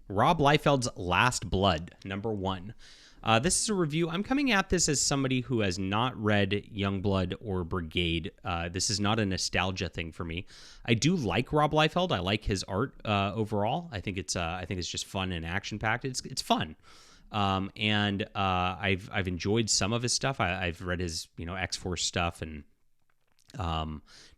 Rob Liefeld's Last Blood, number 1. This is a review. I'm coming at this as somebody who has not read Youngblood or Brigade. This is not a nostalgia thing for me. I do like Rob Liefeld. I like his art overall. I think it's just fun and action packed. It's fun. And I've enjoyed some of his stuff. I've read his X-Force stuff and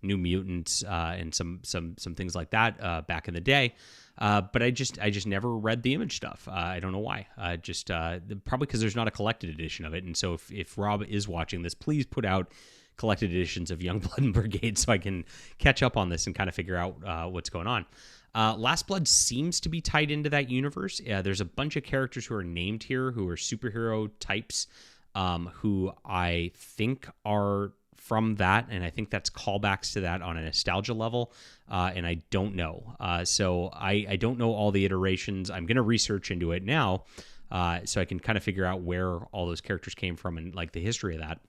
New Mutants and some things like that back in the day. But I just never read the Image stuff. I don't know why. Probably because there's not a collected edition of it. And so if Rob is watching this, please put out collected editions of Youngblood and Brigade so I can catch up on this and kind of figure out what's going on. Last Blood seems to be tied into that universe. There's a bunch of characters who are named here who are superhero types who I think are from that, and I think that's callbacks to that on a nostalgia level, and I don't know. So I don't know all the iterations. I'm going to research into it now so I can kind of figure out where all those characters came from and like the history of that.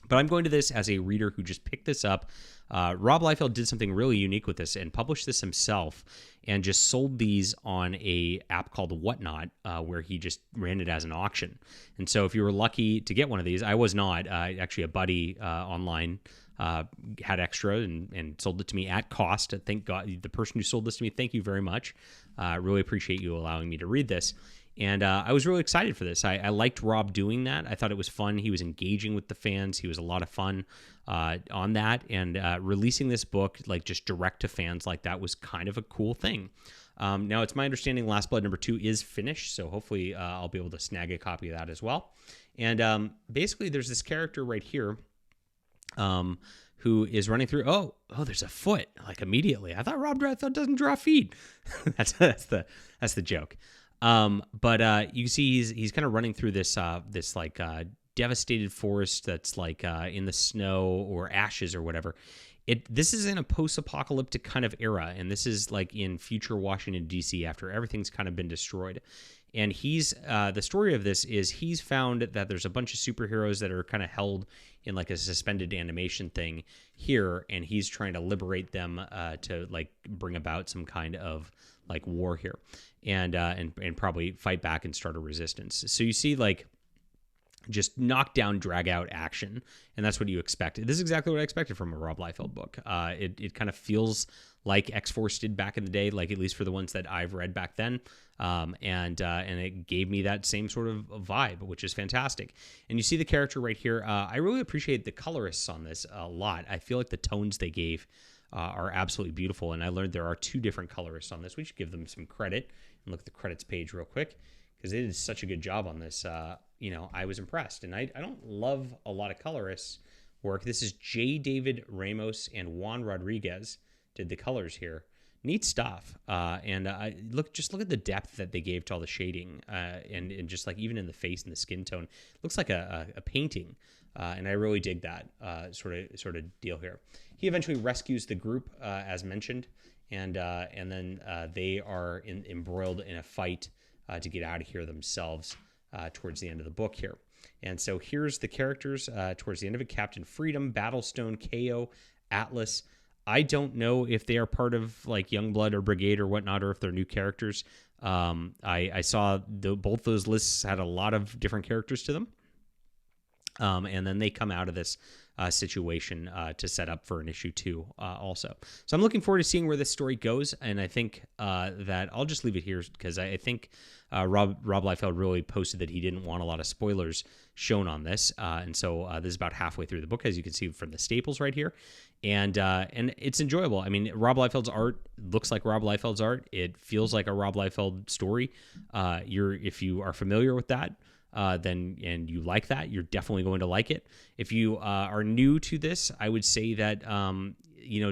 But I'm going to this as a reader who just picked this up. Rob Liefeld did something really unique with this and published this himself and just sold these on a app called Whatnot, where he just ran it as an auction. And so if you were lucky to get one of these, I was not. Actually, a buddy online had extra and sold it to me at cost. Thank God, the person who sold this to me, thank you very much. Really appreciate you allowing me to read this. And I was really excited for this. I liked Rob doing that. I thought it was fun. He was engaging with the fans. He was a lot of fun on that. And releasing this book, like just direct to fans like that, was kind of a cool thing. Now, it's my understanding Last Blood number 2 is finished, so hopefully I'll be able to snag a copy of that as well. And basically, there's this character right here who is running through. Oh, there's a foot! Like immediately, I thought Rob doesn't draw feet. that's the joke. But you see he's kind of running through this devastated forest that's like in the snow or ashes or whatever. This is in a post-apocalyptic kind of era, and this is like in future Washington, D.C. after everything's kind of been destroyed. And the story of this is he's found that there's a bunch of superheroes that are kind of held in like a suspended animation thing here, and he's trying to liberate them to like bring about some kind of like war here, and probably fight back and start a resistance. So you see like just knock down, drag out action, and that's what you expect. This is exactly what I expected from a Rob Liefeld book. It kind of feels like X-Force did back in the day, like at least for the ones that I've read back then, and it gave me that same sort of vibe, which is fantastic. And you see the character right here. I really appreciate the colorists on this a lot. I feel like the tones they gave are absolutely beautiful, and I learned there are 2 different colorists on this. We should give them some credit and look at the credits page real quick because they did such a good job on this. I was impressed, and I don't love a lot of colorists' work. This is J. David Ramos and Juan Rodriguez did the colors here. Neat stuff. And look at the depth that they gave to all the shading, and just like even in the face and the skin tone, looks like a painting. And I really dig that sort of deal here. He eventually rescues the group, as mentioned, and then they are embroiled in a fight to get out of here themselves towards the end of the book here. And so here's the characters towards the end of it: Captain Freedom, Battlestone, KO, Atlas. I don't know if they are part of like Youngblood or Brigade or whatnot, or if they're new characters. I saw both those lists had a lot of different characters to them. And then they come out of this situation to set up for an issue 2 also. So I'm looking forward to seeing where this story goes, and I think that I'll just leave it here because I think Rob Liefeld really posted that he didn't want a lot of spoilers shown on this, and so this is about halfway through the book, as you can see from the staples right here, and it's enjoyable. I mean, Rob Liefeld's art looks like Rob Liefeld's art. It feels like a Rob Liefeld story. If you are familiar with that, then and you like that, you're definitely going to like it. If you are new to this, I would say that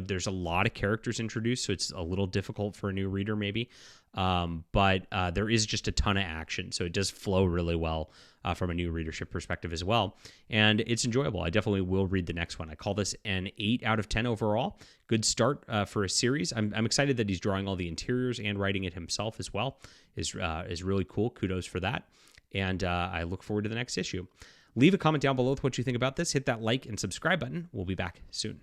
there's a lot of characters introduced, so it's a little difficult for a new reader maybe. But there is just a ton of action, so it does flow really well from a new readership perspective as well, and it's enjoyable. I definitely will read the next one. I call this an 8 out of 10 overall. Good start for a series. I'm excited that he's drawing all the interiors and writing it himself as well. Is really cool. Kudos for that. And I look forward to the next issue. Leave a comment down below with what you think about this. Hit that like and subscribe button. We'll be back soon.